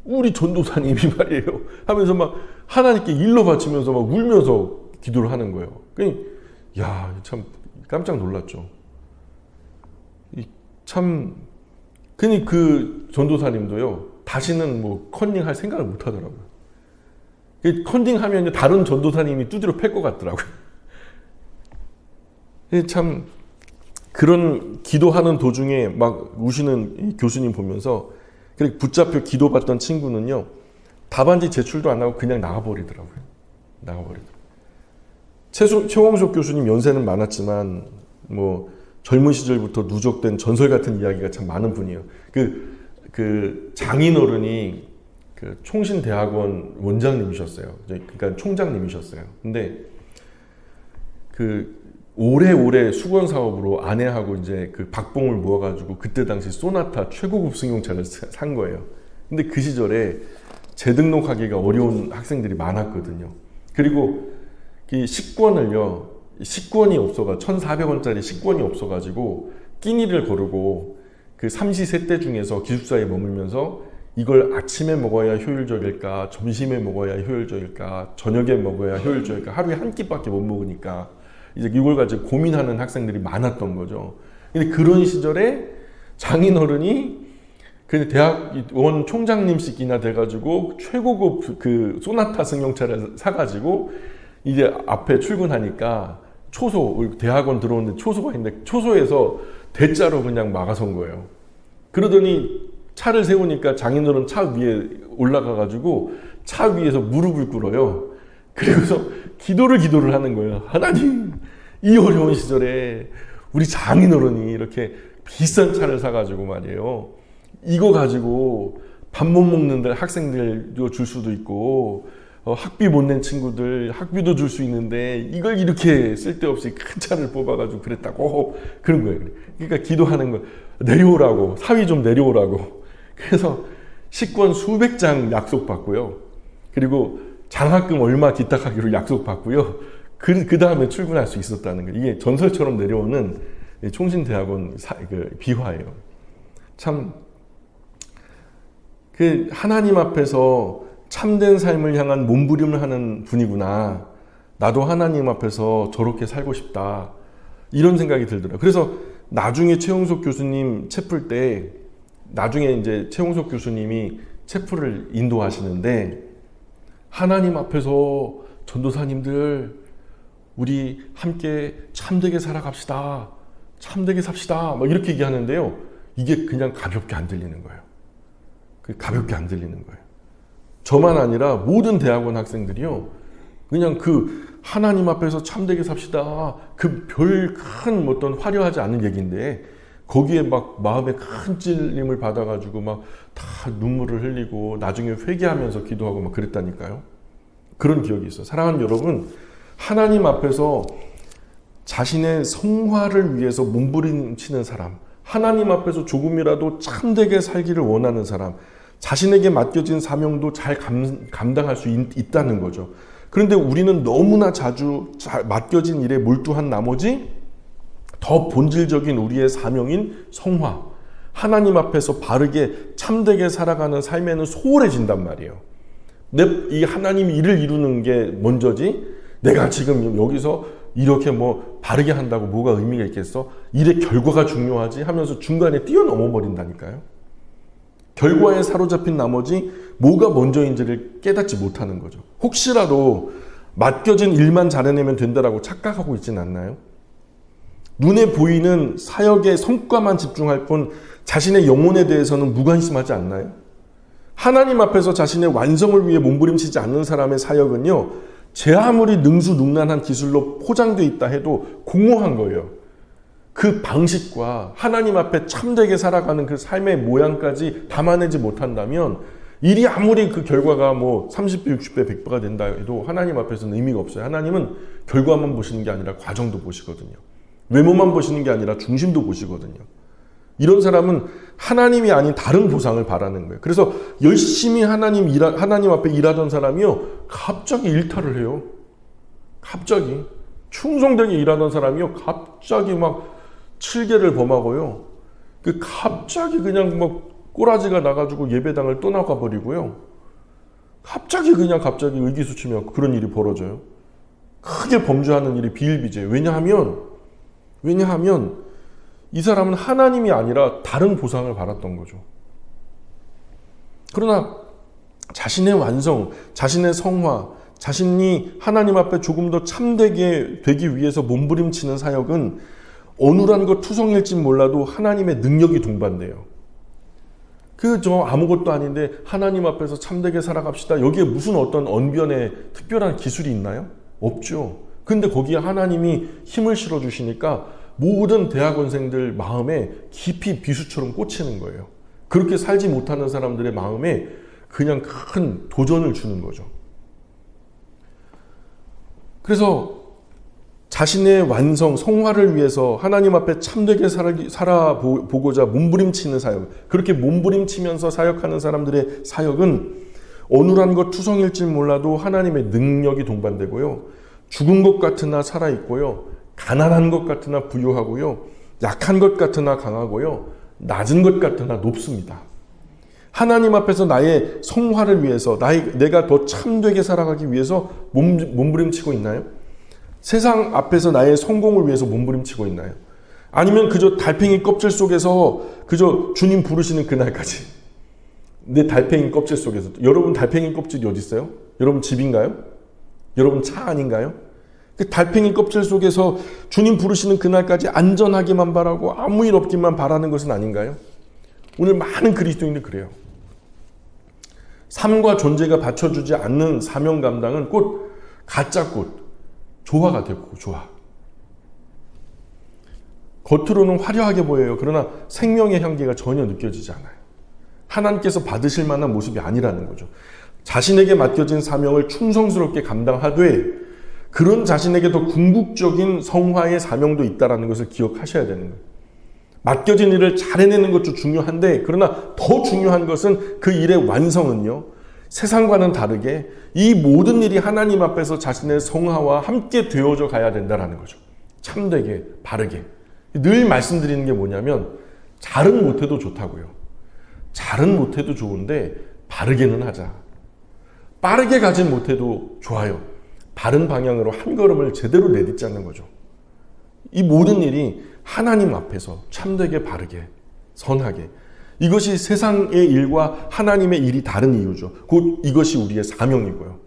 우리 전도사님이 말이에요 하면서 막 하나님께 일러 바치면서 막 울면서 기도를 하는 거예요. 야, 참 깜짝 놀랐죠. 그 전도사님도요, 다시는 뭐 컨닝할 생각을 못 하더라고요. 컨닝하면 다른 전도사님이 두드려 팰 것 같더라고요. 참 그런 기도하는 도중에 막 우시는 교수님 보면서 붙잡혀 기도받던 친구는요, 답안지 제출도 안 하고 그냥 나가버리더라고요. 최홍석 교수님 연세는 많았지만 뭐 젊은 시절부터 누적된 전설 같은 이야기가 참 많은 분이에요. 그 장인어른이 그 총신대학원 원장님이셨어요. 그러니까 총장님이셨어요. 근데 오래오래 수건 사업으로 아내하고 이제 그 박봉을 모아가지고 그때 당시 소나타 최고급 승용차를 산 거예요. 근데 그 시절에 재등록하기가 어려운 학생들이 많았거든요. 그리고 이 식권이 없어가 1,400원짜리 식권이 없어가지고 끼니를 거르고 그 삼시세때 중에서 기숙사에 머물면서 이걸 아침에 먹어야 효율적일까, 점심에 먹어야 효율적일까, 저녁에 먹어야 효율적일까, 하루에 한 끼밖에 못 먹으니까 이제 이걸 가지고 고민하는 학생들이 많았던 거죠. 근데 그런 시절에 장인어른이 그 대학원 총장님씩이나 돼가지고 최고급 그 소나타 승용차를 사가지고 이제 앞에 출근하니까 대학원 들어오는데 초소가 있는데 초소에서 대자로 그냥 막아선 거예요. 그러더니 차를 세우니까 장인어른 차 위에 올라가가지고 차 위에서 무릎을 꿇어요. 그리고서 기도를 하는 거예요. 하나님, 이 어려운 시절에 우리 장인어른이 이렇게 비싼 차를 사가지고 말이에요, 이거 가지고 밥 못 먹는 학생들도 줄 수도 있고 학비 못 낸 친구들 학비도 줄 수 있는데 이걸 이렇게 쓸데없이 큰 차를 뽑아가지고 그랬다고 그런 거예요. 그러니까 기도하는 거, 내려오라고, 사위 좀 내려오라고. 그래서 식권 수백 장 약속받고요. 그리고 장학금 얼마 기탁하기로 약속받고요. 그 다음에 출근할 수 있었다는 거예요. 이게 전설처럼 내려오는 총신대학원 비화예요. 참 하나님 앞에서 참된 삶을 향한 몸부림을 하는 분이구나. 나도 하나님 앞에서 저렇게 살고 싶다. 이런 생각이 들더라고요. 그래서 나중에 최홍석 교수님 채플 때, 나중에 이제 최홍석 교수님이 채플을 인도하시는데, 하나님 앞에서 전도사님들 우리 함께 참되게 살아갑시다. 참되게 삽시다. 막 이렇게 얘기하는데요. 이게 그냥 가볍게 안 들리는 거예요. 가볍게 안 들리는 거예요. 저만 아니라 모든 대학원 학생들이요, 그냥 하나님 앞에서 참되게 삽시다. 별 큰 어떤 화려하지 않은 얘기인데, 거기에 막 마음에 큰 찔림을 받아가지고 막 다 눈물을 흘리고 나중에 회개하면서 기도하고 막 그랬다니까요. 그런 기억이 있어요. 사랑하는 여러분, 하나님 앞에서 자신의 성화를 위해서 몸부림치는 사람, 하나님 앞에서 조금이라도 참되게 살기를 원하는 사람, 자신에게 맡겨진 사명도 잘 감당할 수 있다는 거죠. 그런데 우리는 너무나 자주 맡겨진 일에 몰두한 나머지 더 본질적인 우리의 사명인 성화, 하나님 앞에서 바르게 참되게 살아가는 삶에는 소홀해진단 말이에요. 이 하나님 일을 이루는 게 먼저지, 내가 지금 여기서 이렇게 바르게 한다고 뭐가 의미가 있겠어? 일의 결과가 중요하지 하면서 중간에 뛰어넘어 버린다니까요. 결과에 사로잡힌 나머지 뭐가 먼저인지를 깨닫지 못하는 거죠. 혹시라도 맡겨진 일만 잘해내면 된다라고 착각하고 있진 않나요? 눈에 보이는 사역의 성과만 집중할 뿐 자신의 영혼에 대해서는 무관심하지 않나요? 하나님 앞에서 자신의 완성을 위해 몸부림치지 않는 사람의 사역은요, 제 아무리 능수능란한 기술로 포장되어 있다 해도 공허한 거예요. 그 방식과 하나님 앞에 참되게 살아가는 그 삶의 모양까지 담아내지 못한다면 일이 아무리 그 결과가 30배, 60배, 100배가 된다 해도 하나님 앞에서는 의미가 없어요. 하나님은 결과만 보시는 게 아니라 과정도 보시거든요. 외모만 보시는 게 아니라 중심도 보시거든요. 이런 사람은 하나님이 아닌 다른 보상을 바라는 거예요. 그래서 열심히 하나님 앞에 일하던 사람이요, 갑자기 일탈을 해요. 갑자기 충성되게 일하던 사람이요, 갑자기 막 7개를 범하고요. 갑자기 그냥 꼬라지가 나가지고 예배당을 떠나가 버리고요. 갑자기 의기소침해 그런 일이 벌어져요. 크게 범죄하는 일이 비일비재해요. 왜냐하면 이 사람은 하나님이 아니라 다른 보상을 받았던 거죠. 그러나 자신의 완성, 자신의 성화, 자신이 하나님 앞에 조금 더 참되게 되기 위해서 몸부림치는 사역은 어눌한 것 투성일지 몰라도 하나님의 능력이 동반돼요. 저 아무것도 아닌데 하나님 앞에서 참되게 살아갑시다. 여기에 무슨 어떤 언변의 특별한 기술이 있나요? 없죠. 근데 거기에 하나님이 힘을 실어주시니까 모든 대학원생들 마음에 깊이 비수처럼 꽂히는 거예요. 그렇게 살지 못하는 사람들의 마음에 그냥 큰 도전을 주는 거죠. 그래서 자신의 완성, 성화를 위해서 하나님 앞에 참되게 살아보고자 몸부림치는 사역, 그렇게 몸부림치면서 사역하는 사람들의 사역은 어눌한 것 투성일지 몰라도 하나님의 능력이 동반되고요, 죽은 것 같으나 살아있고요, 가난한 것 같으나 부유하고요, 약한 것 같으나 강하고요, 낮은 것 같으나 높습니다. 하나님 앞에서 나의 성화를 위해서, 내가 더 참되게 살아가기 위해서 몸부림치고 있나요? 세상 앞에서 나의 성공을 위해서 몸부림치고 있나요? 아니면 그저 달팽이 껍질 속에서 그저 주님 부르시는 그날까지, 내 달팽이 껍질 속에서. 여러분 달팽이 껍질이 어디 있어요? 여러분 집인가요? 여러분 차 아닌가요? 그 달팽이 껍질 속에서 주님 부르시는 그날까지 안전하기만 바라고 아무 일 없기만 바라는 것은 아닌가요? 오늘 많은 그리스도인들 그래요. 삶과 존재가 받쳐주지 않는 사명 감당은 꽃, 가짜 꽃, 조화가 되고 조화. 겉으로는 화려하게 보여요. 그러나 생명의 향기가 전혀 느껴지지 않아요. 하나님께서 받으실 만한 모습이 아니라는 거죠. 자신에게 맡겨진 사명을 충성스럽게 감당하되 그런 자신에게 더 궁극적인 성화의 사명도 있다는 것을 기억하셔야 되는 거예요. 맡겨진 일을 잘 해내는 것도 중요한데, 그러나 더 중요한 것은 그 일의 완성은요, 세상과는 다르게 이 모든 일이 하나님 앞에서 자신의 성화와 함께 되어져 가야 된다는 거죠. 참되게, 바르게. 늘 말씀드리는 게 뭐냐면, 잘은 못해도 좋다고요. 잘은 못해도 좋은데 바르게는 하자. 빠르게 가진 못해도 좋아요. 바른 방향으로 한 걸음을 제대로 내딛자는 거죠. 이 모든 일이 하나님 앞에서 참되게, 바르게, 선하게, 이것이 세상의 일과 하나님의 일이 다른 이유죠. 곧 이것이 우리의 사명이고요.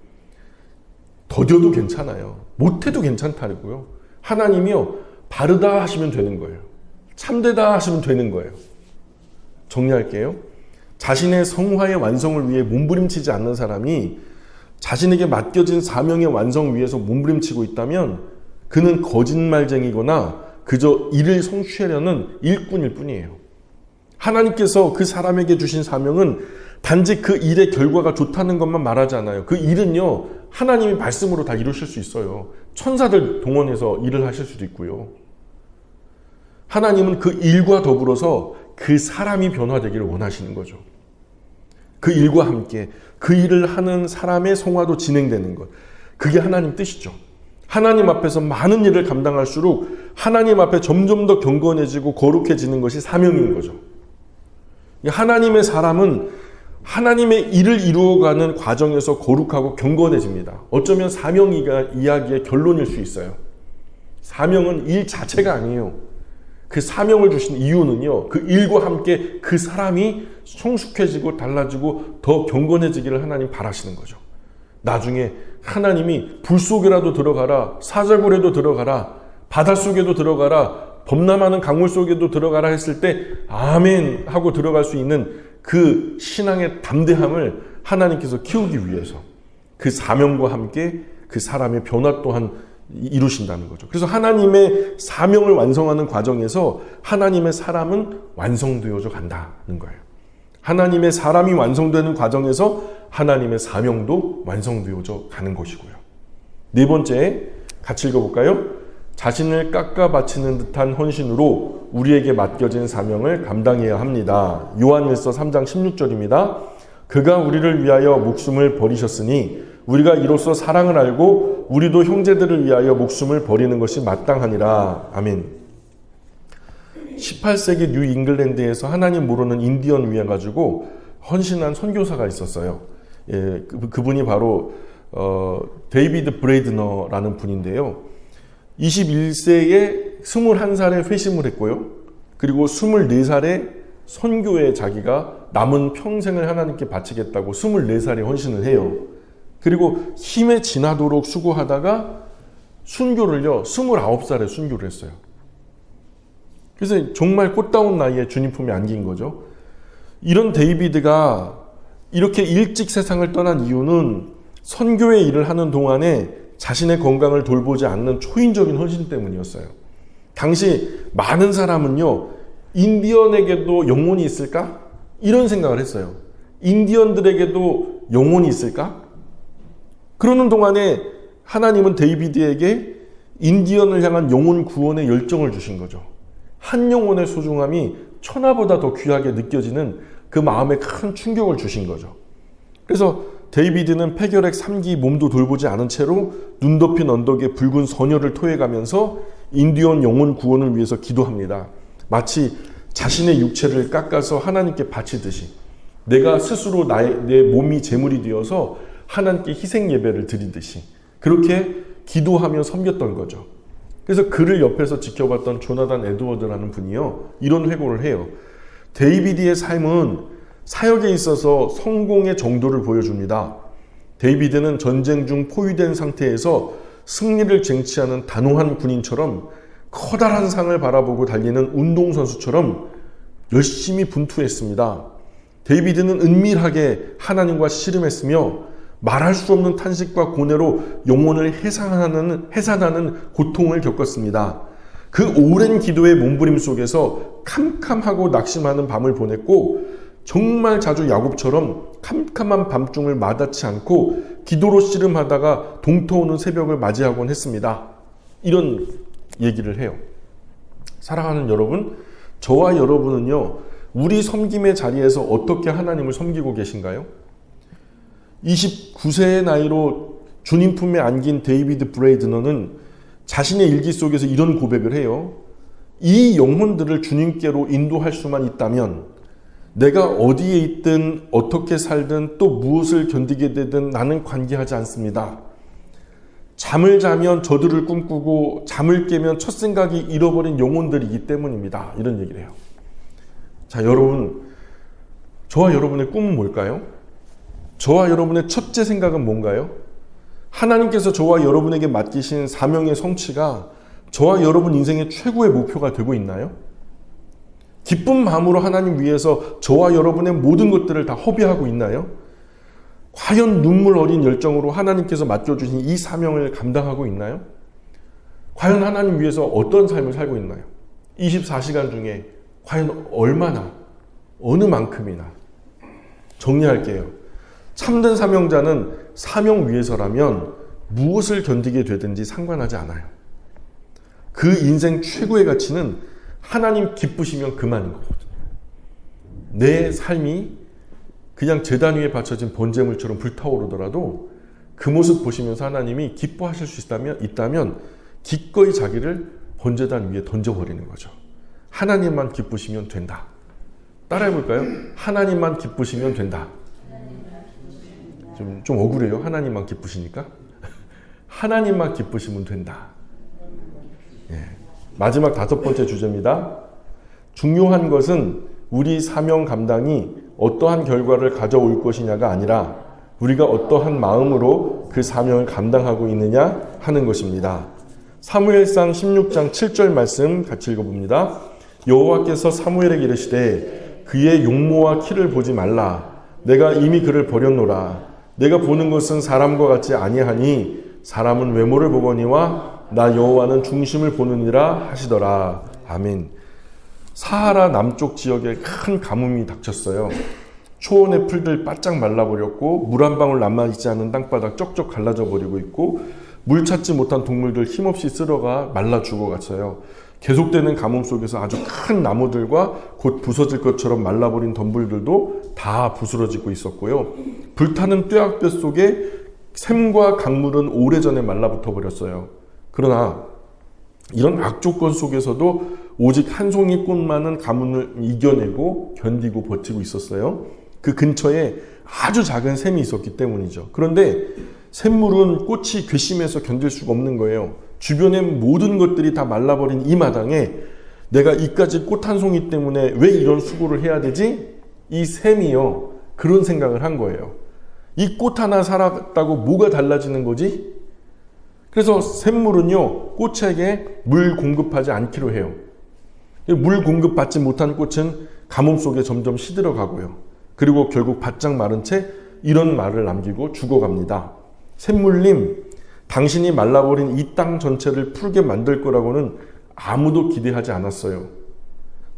더뎌도 괜찮아요. 못해도 괜찮다고요. 하나님이요, 바르다 하시면 되는 거예요. 참되다 하시면 되는 거예요. 정리할게요. 자신의 성화의 완성을 위해 몸부림치지 않는 사람이 자신에게 맡겨진 사명의 완성 위해서 몸부림치고 있다면 그는 거짓말쟁이거나 그저 일을 성취하려는 일꾼일 뿐이에요. 하나님께서 그 사람에게 주신 사명은 단지 그 일의 결과가 좋다는 것만 말하지 않아요. 그 일은요, 하나님이 말씀으로 다 이루실 수 있어요. 천사들 동원해서 일을 하실 수도 있고요. 하나님은 그 일과 더불어서 그 사람이 변화되기를 원하시는 거죠. 그 일과 함께 그 일을 하는 사람의 성화도 진행되는 것. 그게 하나님 뜻이죠. 하나님 앞에서 많은 일을 감당할수록 하나님 앞에 점점 더 경건해지고 거룩해지는 것이 사명인 거죠. 하나님의 사람은 하나님의 일을 이루어가는 과정에서 거룩하고 경건해집니다. 어쩌면 사명 이야기의 결론일 수 있어요. 사명은 일 자체가 아니에요. 그 사명을 주신 이유는요, 그 일과 함께 그 사람이 성숙해지고 달라지고 더 경건해지기를 하나님 바라시는 거죠. 나중에 하나님이 불 속에라도 들어가라, 사자굴에도 들어가라, 바닷속에도 들어가라, 범람하는 강물 속에도 들어가라 했을 때 아멘 하고 들어갈 수 있는 그 신앙의 담대함을 하나님께서 키우기 위해서 그 사명과 함께 그 사람의 변화 또한 이루신다는 거죠. 그래서 하나님의 사명을 완성하는 과정에서 하나님의 사람은 완성되어져 간다는 거예요. 하나님의 사람이 완성되는 과정에서 하나님의 사명도 완성되어져 가는 것이고요. 네 번째, 같이 읽어볼까요? 자신을 깎아 바치는 듯한 헌신으로 우리에게 맡겨진 사명을 감당해야 합니다. 요한일서 3장 16절입니다. 그가 우리를 위하여 목숨을 버리셨으니 우리가 이로써 사랑을 알고 우리도 형제들을 위하여 목숨을 버리는 것이 마땅하니라. 아멘. 18세기 뉴 잉글랜드에서 하나님 모르는 인디언 위해 가지고 헌신한 선교사가 있었어요. 예, 그분이 바로 데이비드 브레이드너라는 분인데요. 21세에 21살에 회심을 했고요. 그리고 24살에 선교에 자기가 남은 평생을 하나님께 바치겠다고 24살에 헌신을 해요. 그리고 힘에 지나도록 수고하다가 순교를요, 29살에 순교를 했어요. 그래서 정말 꽃다운 나이에 주님 품에 안긴 거죠. 이런 데이비드가 이렇게 일찍 세상을 떠난 이유는 선교의 일을 하는 동안에 자신의 건강을 돌보지 않는 초인적인 헌신 때문이었어요. 당시 많은 사람은요, 인디언에게도 영혼이 있을까? 이런 생각을 했어요. 인디언들에게도 영혼이 있을까? 그러는 동안에 하나님은 데이비드에게 인디언을 향한 영혼 구원의 열정을 주신 거죠. 한 영혼의 소중함이 천하보다 더 귀하게 느껴지는 그 마음에 큰 충격을 주신 거죠. 그래서 데이비드는 폐결핵 3기 몸도 돌보지 않은 채로 눈 덮인 언덕에 붉은 소녀를 토해가면서 인디언 영혼 구원을 위해서 기도합니다. 마치 자신의 육체를 깎아서 하나님께 바치듯이 내가 스스로 내 몸이 제물이 되어서 하나님께 희생 예배를 드리듯이 그렇게 기도하며 섬겼던 거죠. 그래서 그를 옆에서 지켜봤던 조나단 에드워드라는 분이요, 이런 회고를 해요. 데이비드의 삶은 사역에 있어서 성공의 정도를 보여줍니다. 데이비드는 전쟁 중 포위된 상태에서 승리를 쟁취하는 단호한 군인처럼 커다란 상을 바라보고 달리는 운동선수처럼 열심히 분투했습니다. 데이비드는 은밀하게 하나님과 씨름했으며 말할 수 없는 탄식과 고뇌로 영혼을 해산하는 고통을 겪었습니다. 그 오랜 기도의 몸부림 속에서 캄캄하고 낙심하는 밤을 보냈고 정말 자주 야곱처럼 캄캄한 밤중을 마다치 않고 기도로 씨름하다가 동터오는 새벽을 맞이하곤 했습니다. 이런 얘기를 해요. 사랑하는 여러분, 저와 여러분은요, 우리 섬김의 자리에서 어떻게 하나님을 섬기고 계신가요? 29세의 나이로 주님 품에 안긴 데이비드 브레이드너는 자신의 일기 속에서 이런 고백을 해요. 이 영혼들을 주님께로 인도할 수만 있다면 내가 어디에 있든 어떻게 살든 또 무엇을 견디게 되든 나는 관계하지 않습니다. 잠을 자면 저들을 꿈꾸고 잠을 깨면 첫 생각이 잃어버린 영혼들이기 때문입니다. 이런 얘기를 해요. 자, 여러분, 저와 여러분의 꿈은 뭘까요? 저와 여러분의 첫째 생각은 뭔가요? 하나님께서 저와 여러분에게 맡기신 사명의 성취가 저와 여러분 인생의 최고의 목표가 되고 있나요? 기쁜 마음으로 하나님 위해서 저와 여러분의 모든 것들을 다 허비하고 있나요? 과연 눈물 어린 열정으로 하나님께서 맡겨주신 이 사명을 감당하고 있나요? 과연 하나님 위해서 어떤 삶을 살고 있나요? 24시간 중에 과연 얼마나, 어느 만큼이나. 정리할게요. 참된 사명자는 사명 위해서라면 무엇을 견디게 되든지 상관하지 않아요. 그 인생 최고의 가치는 하나님 기쁘시면 그만인 거거든요. 내 삶이 그냥 제단 위에 바쳐진 번제물처럼 불타오르더라도 그 모습 보시면서 하나님이 기뻐하실 수 있다면 기꺼이 자기를 번제단 위에 던져버리는 거죠. 하나님만 기쁘시면 된다. 따라해볼까요? 하나님만 기쁘시면 된다. 좀 억울해요. 하나님만 기쁘시니까. 하나님만 기쁘시면 된다. 예. 마지막 5번째 주제입니다. 중요한 것은 우리 사명 감당이 어떠한 결과를 가져올 것이냐가 아니라 우리가 어떠한 마음으로 그 사명을 감당하고 있느냐 하는 것입니다. 사무엘상 16장 7절 말씀 같이 읽어봅니다. 여호와께서 사무엘에게 이르시되 그의 용모와 키를 보지 말라. 내가 이미 그를 버렸노라. 내가 보는 것은 사람과 같지 아니하니 사람은 외모를 보거니와 나 여호와는 중심을 보느니라 하시더라. 아멘. 사하라 남쪽 지역에 큰 가뭄이 닥쳤어요. 초원의 풀들 바짝 말라버렸고 물 한 방울 남아있지 않은 땅바닥 쩍쩍 갈라져 버리고 있고 물 찾지 못한 동물들 힘없이 쓸어가 말라 죽어갔어요. 계속되는 가뭄 속에서 아주 큰 나무들과 곧 부서질 것처럼 말라버린 덤불들도 다 부스러지고 있었고요. 불타는 뙤약볕 속에 샘과 강물은 오래전에 말라붙어 버렸어요. 그러나 이런 악조건 속에서도 오직 한 송이 꽃만은 가뭄을 이겨내고 견디고 버티고 있었어요. 그 근처에 아주 작은 샘이 있었기 때문이죠. 그런데 샘물은 꽃이 괘씸해서 견딜 수가 없는 거예요. 주변의 모든 것들이 다 말라버린 이 마당에 내가 이까지 꽃 한 송이 때문에 왜 이런 수고를 해야 되지? 이 샘이요. 그런 생각을 한 거예요. 이 꽃 하나 살았다고 뭐가 달라지는 거지? 그래서 샘물은요, 꽃에게 물 공급하지 않기로 해요. 물 공급받지 못한 꽃은 가뭄 속에 점점 시들어 가고요. 그리고 결국 바짝 마른 채 이런 말을 남기고 죽어갑니다. 샘물님, 당신이 말라버린 이 땅 전체를 푸르게 만들 거라고는 아무도 기대하지 않았어요.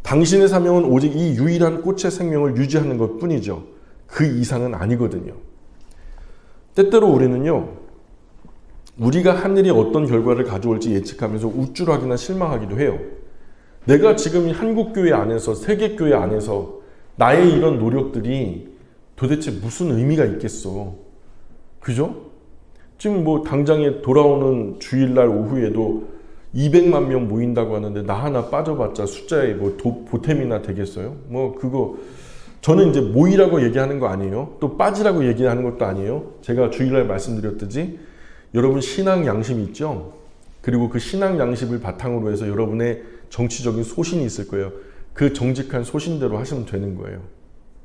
당신의 사명은 오직 이 유일한 꽃의 생명을 유지하는 것 뿐이죠. 그 이상은 아니거든요. 때때로 우리는요, 우리가 한 일이 어떤 결과를 가져올지 예측하면서 우쭐하기나 실망하기도 해요. 내가 지금 한국교회 안에서, 세계교회 안에서 나의 이런 노력들이 도대체 무슨 의미가 있겠어. 그죠? 지금 뭐 당장에 돌아오는 주일날 오후에도 200만 명 모인다고 하는데 나 하나 빠져봤자 숫자에 뭐 보탬이나 되겠어요? 뭐 그거 저는 이제 모이라고 얘기하는 거 아니에요. 또 빠지라고 얘기하는 것도 아니에요. 제가 주일날 말씀드렸듯이 여러분 신앙 양심이 있죠? 그리고 그 신앙 양심을 바탕으로 해서 여러분의 정치적인 소신이 있을 거예요. 그 정직한 소신대로 하시면 되는 거예요.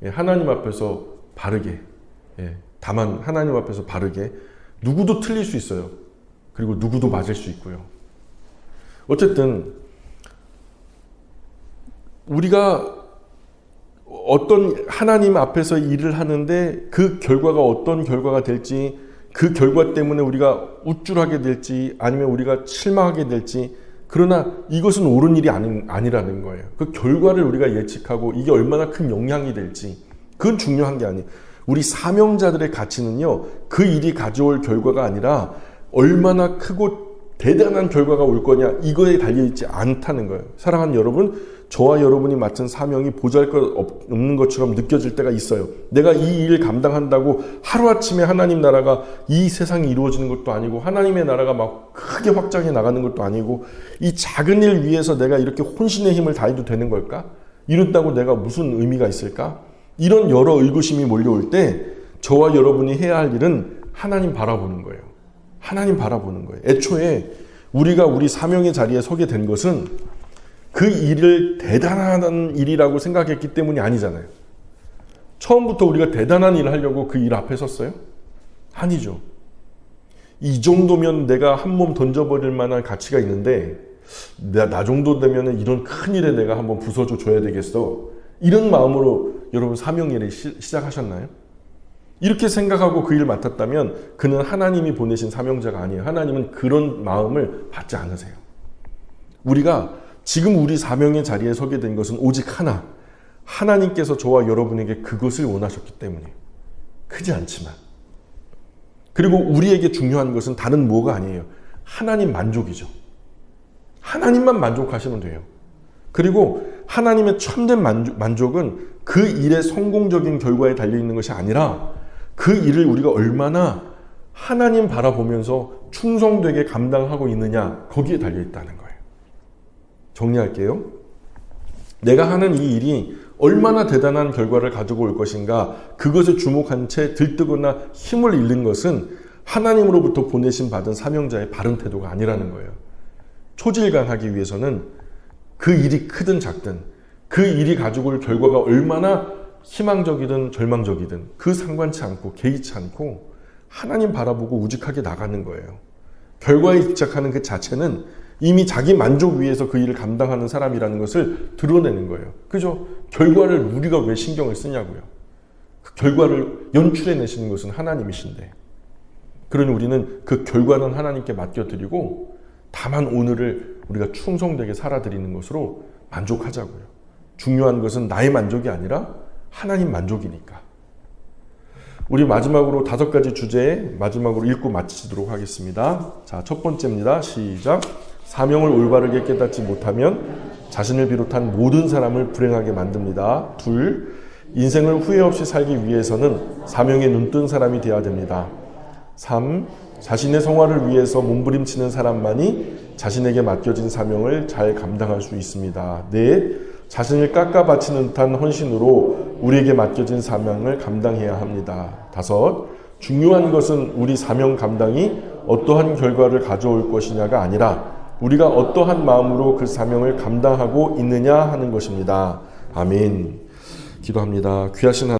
예, 하나님 앞에서 바르게. 예, 다만 하나님 앞에서 바르게. 누구도 틀릴 수 있어요. 그리고 누구도 맞을 수 있고요. 어쨌든 우리가 어떤 하나님 앞에서 일을 하는데 그 결과가 어떤 결과가 될지, 그 결과 때문에 우리가 우쭐하게 될지 아니면 우리가 실망하게 될지, 그러나 이것은 옳은 일이 아니라는 거예요. 그 결과를 우리가 예측하고 이게 얼마나 큰 영향이 될지 그건 중요한 게 아니에요. 우리 사명자들의 가치는요, 그 일이 가져올 결과가 아니라 얼마나 크고 대단한 결과가 올 거냐 이거에 달려있지 않다는 거예요. 사랑하는 여러분, 저와 여러분이 맡은 사명이 보잘것없는 것처럼 느껴질 때가 있어요. 내가 이 일을 감당한다고 하루아침에 하나님 나라가 이 세상이 이루어지는 것도 아니고 하나님의 나라가 막 크게 확장해 나가는 것도 아니고 이 작은 일 위해서 내가 이렇게 혼신의 힘을 다해도 되는 걸까? 이런다고 내가 무슨 의미가 있을까? 이런 여러 의구심이 몰려올 때 저와 여러분이 해야 할 일은 하나님 바라보는 거예요. 하나님 바라보는 거예요. 애초에 우리가 우리 사명의 자리에 서게 된 것은 그 일을 대단한 일이라고 생각했기 때문이 아니잖아요. 처음부터 우리가 대단한 일을 하려고 그 일 앞에 섰어요? 아니죠. 이 정도면 내가 한 몸 던져버릴 만한 가치가 있는데 나 정도 되면 이런 큰 일에 내가 한번 부서져 줘야 되겠어. 이런 마음으로 여러분 사명일을 시작하셨나요? 이렇게 생각하고 그 일을 맡았다면 그는 하나님이 보내신 사명자가 아니에요. 하나님은 그런 마음을 받지 않으세요. 우리가 지금 우리 사명의 자리에 서게 된 것은 오직 하나, 하나님께서 저와 여러분에게 그것을 원하셨기 때문이에요. 크지 않지만. 그리고 우리에게 중요한 것은 다른 뭐가 아니에요. 하나님 만족이죠. 하나님만 만족하시면 돼요. 그리고 하나님의 참된 만족은 그 일의 성공적인 결과에 달려있는 것이 아니라 그 일을 우리가 얼마나 하나님 바라보면서 충성되게 감당하고 있느냐, 거기에 달려있다는 거예요. 정리할게요. 내가 하는 이 일이 얼마나 대단한 결과를 가지고 올 것인가, 그것에 주목한 채 들뜨거나 힘을 잃는 것은 하나님으로부터 보내심 받은 사명자의 바른 태도가 아니라는 거예요. 초질간하기 위해서는 그 일이 크든 작든, 그 일이 가지고 올 결과가 얼마나 희망적이든 절망적이든 그 상관치 않고 개의치 않고 하나님 바라보고 우직하게 나가는 거예요. 결과에 집착하는 그 자체는 이미 자기 만족 위해서 그 일을 감당하는 사람이라는 것을 드러내는 거예요. 그죠? 결과를 우리가 왜 신경을 쓰냐고요. 그 결과를 연출해내시는 것은 하나님이신데, 그러니 우리는 그 결과는 하나님께 맡겨드리고 다만 오늘을 우리가 충성되게 살아드리는 것으로 만족하자고요. 중요한 것은 나의 만족이 아니라 하나님 만족이니까. 우리 마지막으로 5가지 주제에 마지막으로 읽고 마치도록 하겠습니다. 자, 첫 번째입니다. 시작. 사명을 올바르게 깨닫지 못하면 자신을 비롯한 모든 사람을 불행하게 만듭니다. 2. 인생을 후회 없이 살기 위해서는 사명에 눈뜬 사람이 되어야 됩니다. 3. 자신의 성화를 위해서 몸부림치는 사람만이 자신에게 맡겨진 사명을 잘 감당할 수 있습니다. 4. 자신을 깎아 바치는 듯한 헌신으로 우리에게 맡겨진 사명을 감당해야 합니다. 5. 중요한 것은 우리 사명 감당이 어떠한 결과를 가져올 것이냐가 아니라 우리가 어떠한 마음으로 그 사명을 감당하고 있느냐 하는 것입니다. 아멘. 기도합니다. 귀하신 하나님,